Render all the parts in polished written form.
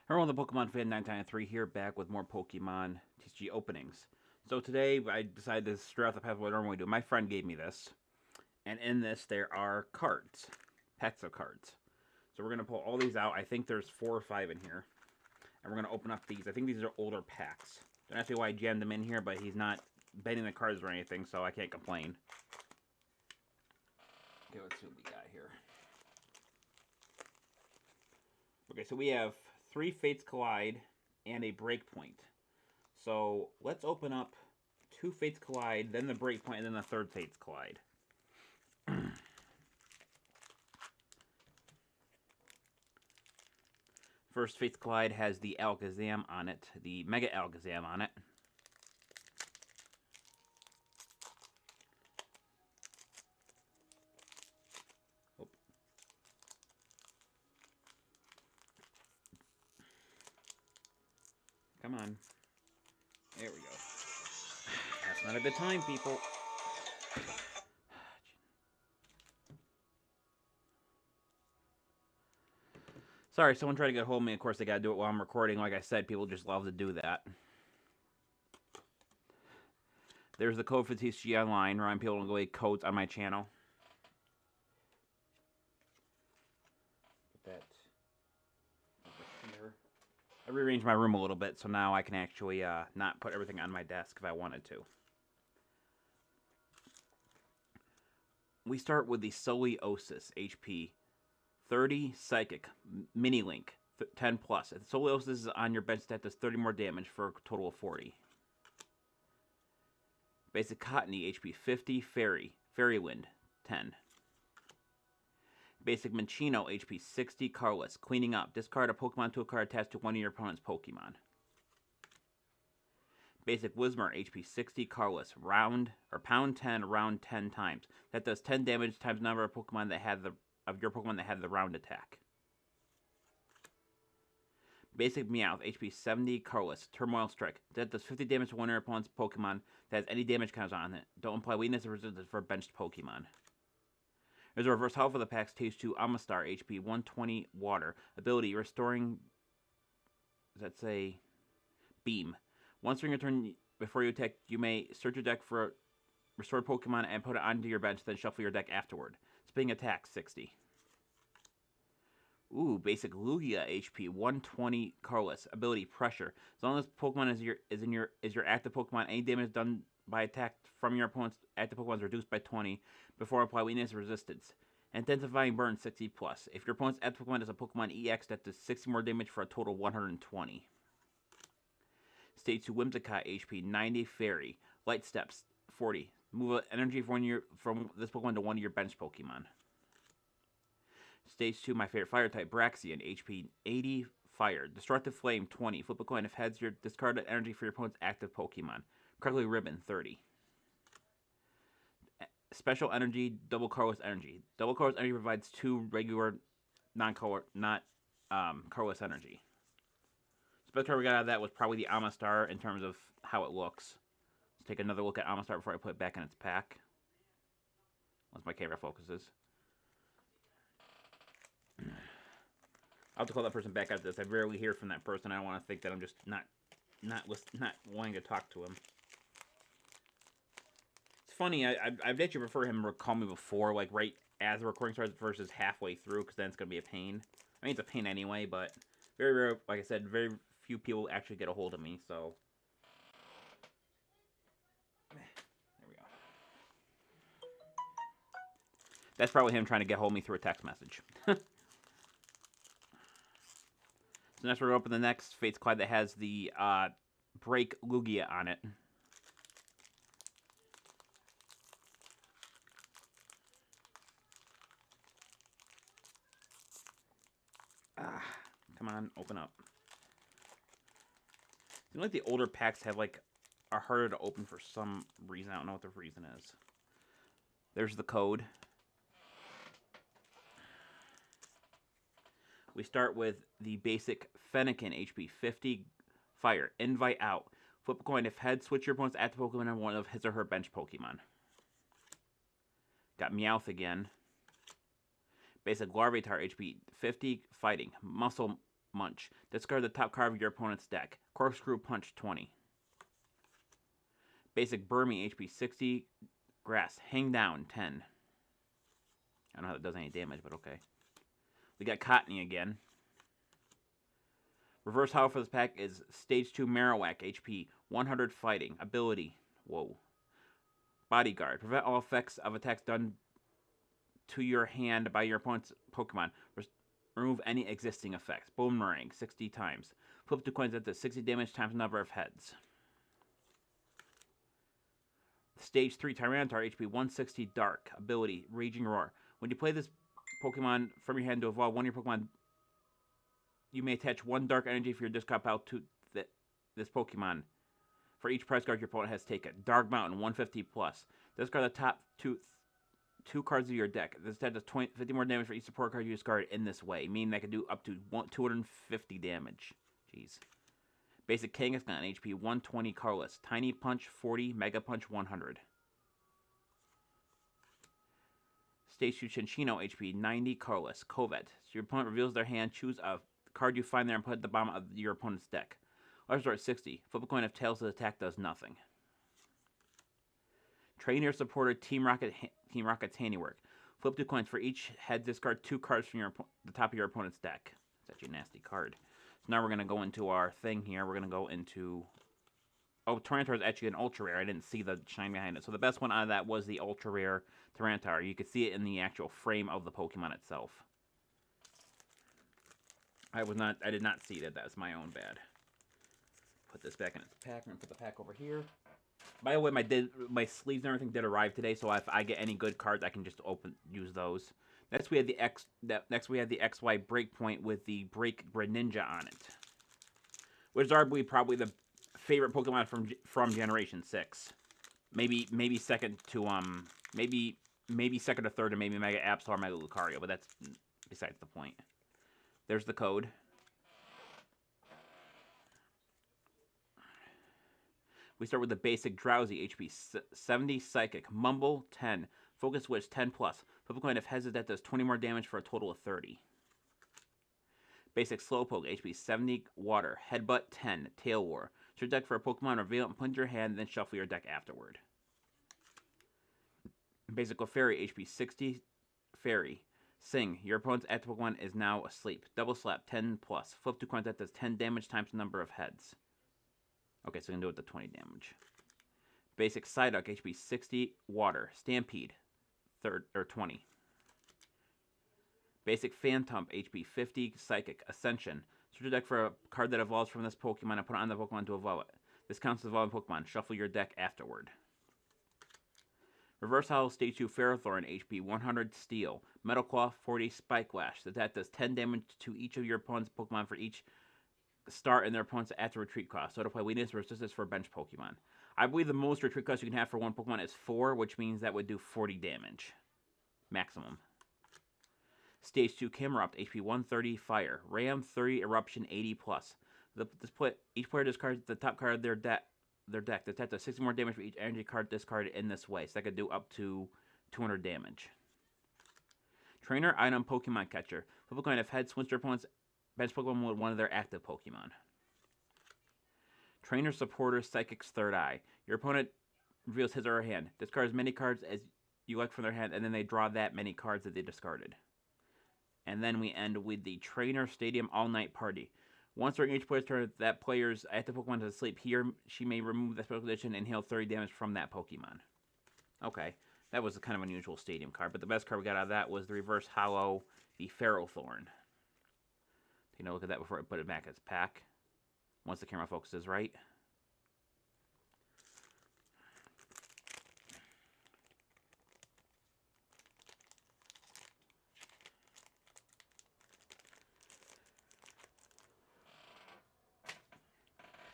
Hello, the Pokemon fan 993 here, back with more Pokemon TCG openings. So today I decided to stray off the path of what I normally do. My friend gave me this, and in this there are cards, packs of cards. So we're gonna pull all these out. I think there's 4 or 5 in here, and we're gonna open up these. I think these are older packs. Don't ask me why I jammed them in here, but he's not bending the cards or anything, so I can't complain. Okay, let's see what we got here. Okay, so we have 3 Fates Collide and a Breakpoint. So let's open up 2 Fates Collide, then the Breakpoint, and then the 3rd Fates Collide. First Fates Collide has the Alakazam on it, the Mega Alakazam on it. Oh. Come on. There we go. That's not a good time, people. Sorry, someone tried to get hold of me. Of course, they gotta do it while I'm recording. Like I said, people just love to do that. There's the code for TCG Online, where I'm people to go get codes on my channel. Put that over here. I rearranged my room a little bit, so now I can actually not put everything on my desk if I wanted to. We start with the Soleosis HP 30 Psychic Mini Link 10 plus. If Soleosis is on your bench stat, does 30 more damage for a total of 40. Basic Cottony HP 50 Fairy Wind 10. Basic Minccino HP 60 Carless Cleaning Up. Discard a Pokemon to a card attached to one of your opponent's Pokemon. Basic Whismur HP 60 Carless Pound 10 round 10 times. That does 10 damage times the number of Pokemon that had your Pokemon that had the round attack. Basic Meowth HP 70 Carless Turmoil Strike. That does 50 damage to one of your opponent's Pokemon that has any damage counters on it. Don't imply weakness or resistance for benched Pokemon. There's a reverse holo for the pack. Stage 2 Amistar HP 120 Water. Ability Restoring. Does that say Beam? Once during your turn before you attack, you may search your deck for a restored Pokemon and put it onto your bench, then shuffle your deck afterward. Spinning attack 60. Ooh, basic Lugia HP 120 Carless. Ability Pressure. As long as Pokemon is your active Pokemon, any damage done by attack from your opponent's active Pokemon is reduced by 20 before apply weakness or resistance. Intensifying Burn 60 plus. If your opponent's active Pokemon is a Pokemon EX, that does 60 more damage for a total of 120. Stage 2 Whimsicott HP 90 Fairy. Light Steps 40. Move energy from this Pokemon to one of your bench Pokemon. Stage 2 my favorite fire type Braxian HP 80 Fire. Destructive Flame 20. Flip a coin. If heads, your discarded energy for your opponent's active Pokemon. Crackly Ribbon 30. Special Energy Double Colorless Energy. Double Colorless Energy provides 2 regular colorless energy. Best card we got out of that was probably the Amistar in terms of how it looks. Let's take another look at Amistar before I put it back in its pack. Once my camera focuses. I'll have to call that person back after this. I rarely hear from that person. I don't want to think that I'm just not wanting to talk to him. It's funny. I'd actually prefer him to call me before, like right as the recording starts versus halfway through, because then it's going to be a pain. I mean, it's a pain anyway, but very rare, like I said, very few people actually get a hold of me, so there we go. That's probably him trying to get hold of me through a text message. So next we're going to open the next Fates Collide that has the Break Lugia on it. Come on, open up. Seems like the older packs have are harder to open for some reason. I don't know what the reason is. There's the code. We start with the basic Fennekin HP 50 Fire. Invite out. Flip a coin. If heads, switch your opponent's active Pokemon on one of his or her bench Pokemon. Got Meowth again. Basic Larvitar HP 50 Fighting. Munch. Discard the top card of your opponent's deck. Corkscrew Punch 20. Basic Burmy, HP 60. Grass, Hang Down 10. I don't know how that does any damage, but okay. We got Cottony again. Reverse Hollow for this pack is Stage 2 Marowak, HP 100 Fighting. Ability, whoa. Bodyguard, prevent all effects of attacks done to your hand by your opponent's Pokemon. Remove any existing effects. Boomerang, 60 times. Flip 2 coins at the 60 damage times number of heads. Stage 3 Tyranitar, HP 160 Dark. Ability, Raging Roar. When you play this Pokemon from your hand to evolve one of your Pokemon, you may attach 1 Dark Energy for your discard pile to this Pokemon for each prize card your opponent has taken. Dark Mountain, 150 plus. Discard the top two cards of your deck. This attack does 50 more damage for each support card you discard in this way, meaning that can do up to 250 damage. Jeez. Basic Kangaskhan, HP 120 Colorless. Tiny Punch 40, Mega Punch 100. Stage 2 Chinchino, HP 90 Colorless. Covet. So your opponent reveals their hand, choose a card you find there and put it at the bottom of your opponent's deck. Last resort 60. Flip a coin if tails of the attack does nothing. Trainer Supporter Team Rocket's Handiwork. Flip 2 coins for each head. Discard 2 cards from the top of your opponent's deck. It's actually a nasty card. So now we're going to go into our thing here. We're going to go into... Oh, Tyranitar is actually an ultra rare. I didn't see the shine behind it. So the best one out of that was the ultra rare Tyranitar. You could see it in the actual frame of the Pokemon itself. I did not see that. That's my own bad. Put this back in its pack. I'm going to put the pack over here. By the way, my sleeves and everything did arrive today, so if I get any good cards, I can just use those. Next we had the XY Breakpoint with the Break Greninja on it, which is arguably probably the favorite Pokemon from Generation 6. Maybe second to maybe second or third, or maybe Mega Absol or Mega Lucario, but that's besides the point. There's the code. We start with the basic Drowsy, HP 70 Psychic, Mumble 10, Focus Witch 10 plus. Flip a coin if heads that does 20 more damage for a total of 30. Basic Slowpoke, HP 70 Water, Headbutt 10, Tail War. Search your deck for a Pokemon, reveal it and put it in your hand, then shuffle your deck afterward. Basic Clefairy, HP 60 Fairy. Sing, your opponent's active Pokemon is now asleep. Double Slap 10 plus. Flip 2 coins that does 10 damage times the number of heads. Okay, so we can do it with the 20 damage. Basic Psyduck, HP 60, Water, Stampede, 20. Basic Phantump, HP 50, Psychic, Ascension. Search your deck for a card that evolves from this Pokemon and put it on the Pokemon to evolve it. This counts as evolving Pokemon. Shuffle your deck afterward. Reverse Hollow Stage 2 Ferrothorn, HP 100, Steel. Metal Claw, 40, Spike Lash. That does 10 damage to each of your opponent's Pokemon for each start in their opponent's after retreat cost. So to play weakness or resistance for bench Pokemon. I believe the most retreat cost you can have for one Pokemon is 4, which means that would do 40 damage. Maximum. Stage 2 Camerupt, HP 130 Fire. Ram 30 Eruption 80 plus. Each player discards the top card of their deck. The attack does 60 more damage for each energy card discarded in this way. So that could do up to 200 damage. Trainer Item Pokemon Catcher. Flip a coin if head switch your opponent's bench Pokemon with one of their active Pokemon. Trainer Supporter Psychic's Third Eye. Your opponent reveals his or her hand. Discard as many cards as you like from their hand, and then they draw that many cards that they discarded. And then we end with the Trainer Stadium All-Night Party. Once during each player's turn, that player's active Pokemon is asleep. He or she may remove the special condition and heal 30 damage from that Pokemon. Okay, that was a kind of unusual Stadium card, but the best card we got out of that was the Reverse Hollow, the Ferrothorn. Take a look at that before I put it back in its pack. Once the camera focuses right.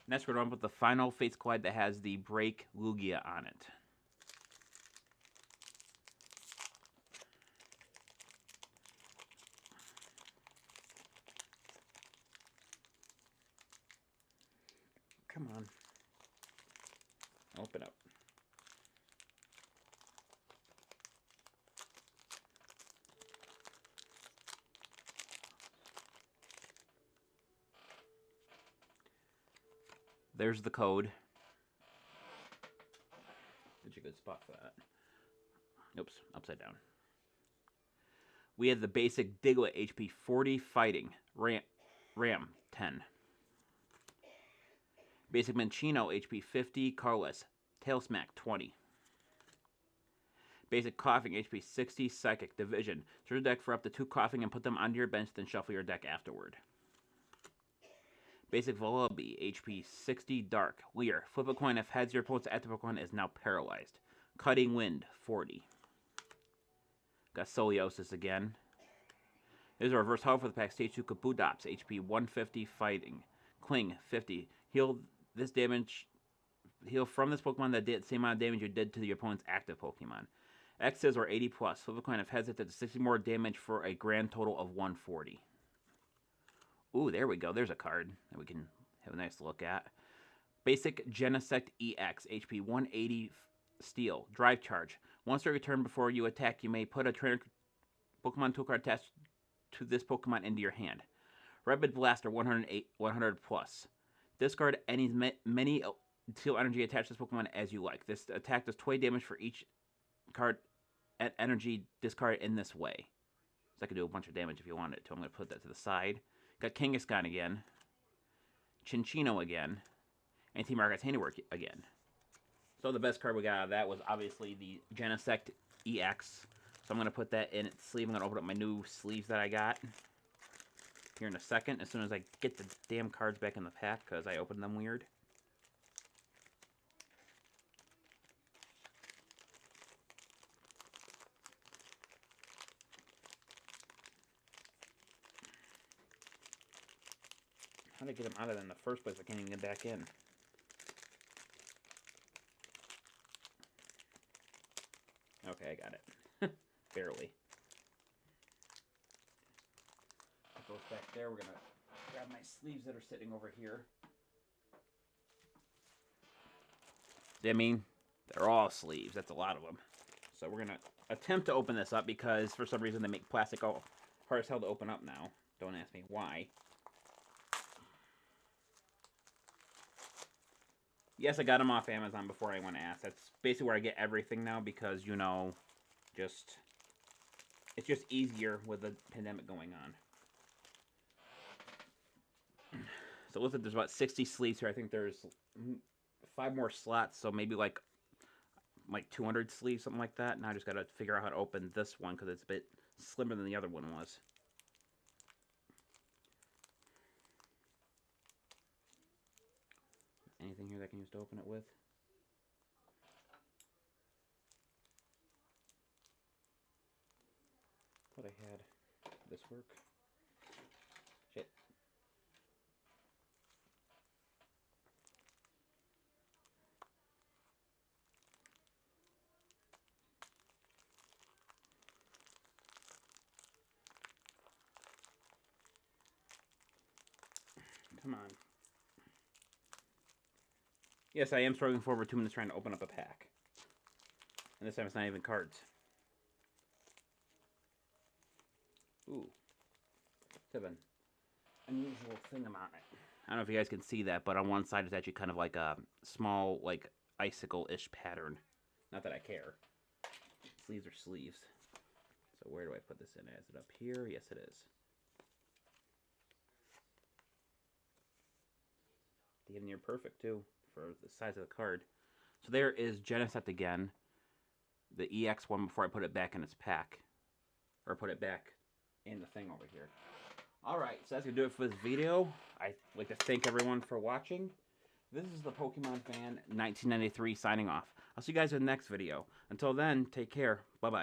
Next, we're going to put the final Fates Collide that has the Break Lugia on it. Come on. Open up. There's the code. Such a good spot for that. Oops, upside down. We have the basic Diglett HP 40 fighting. Ram 10. Basic Minccino HP 50 colorless. Tail Smack 20. Basic Coughing HP 60 psychic division. Search your deck for up to 2 coughing and put them onto your bench, then shuffle your deck afterward. Basic Volubee HP 60 dark. Leer. Flip a coin if heads, your opponent's active Pokemon is now paralyzed. Cutting Wind 40. Got Scoliosis again. There's a reverse holo for the pack. Stage 2 Kabutops HP 150 fighting. Cling 50. Heal this damage. Heal from this Pokemon that did the same amount of damage you did to your opponent's active Pokemon. X's or 80 plus. Flip a coin if heads, it does 60 more damage for a grand total of 140. Ooh, there we go. There's a card that we can have a nice look at. Basic Genesect EX HP 180 Steel. Drive Charge. Once during a turn before you attack, you may put a trainer Pokemon tool card attached to this Pokemon into your hand. Rapid Blaster 100 plus. Discard any many Steel Energy attached to this Pokemon as you like. This attack does 20 damage for each card at energy discard in this way. So I could do a bunch of damage if you wanted to. I'm going to put that to the side. Got Kangaskhan again. Cinccino again. And Team Rocket's Handiwork again. So the best card we got out of that was obviously the Genesect EX. So I'm going to put that in its sleeve. I'm going to open up my new sleeves that I got here in a second. As soon as I get the damn cards back in the pack because I opened them weird. How did I get them out of there in the first place? I can't even get back in. Okay, I got it. Barely. It goes back there. We're going to grab my sleeves that are sitting over here. See, I mean, they're all sleeves. That's a lot of them. So we're going to attempt to open this up because for some reason they make plastic all hard as hell to open up now. Don't ask me why. Yes, I got them off Amazon before anyone asked. That's basically where I get everything now because, you know, it's just easier with the pandemic going on. So it looks like there's about 60 sleeves here. I think there's 5 more slots, so maybe like 200 sleeves, something like that. Now I just got to figure out how to open this one because it's a bit slimmer than the other one was. Anything here that I can use to open it with? Thought I had this work. Shit. Come on. Yes, I am struggling for over 2 minutes trying to open up a pack. And this time it's not even cards. Ooh. It's an unusual thing on it. I don't know if you guys can see that, but on one side it's actually kind of like a small, like, icicle-ish pattern. Not that I care. Sleeves are sleeves. So where do I put this in? Is it up here? Yes, it is. Damn near perfect, too, for the size of the card. So there is Genesect again. The EX one before I put it back in its pack. Or put it back in the thing over here. Alright, so that's going to do it for this video. I'd like to thank everyone for watching. This is the Pokemon Fan 1993 signing off. I'll see you guys in the next video. Until then, take care. Bye-bye.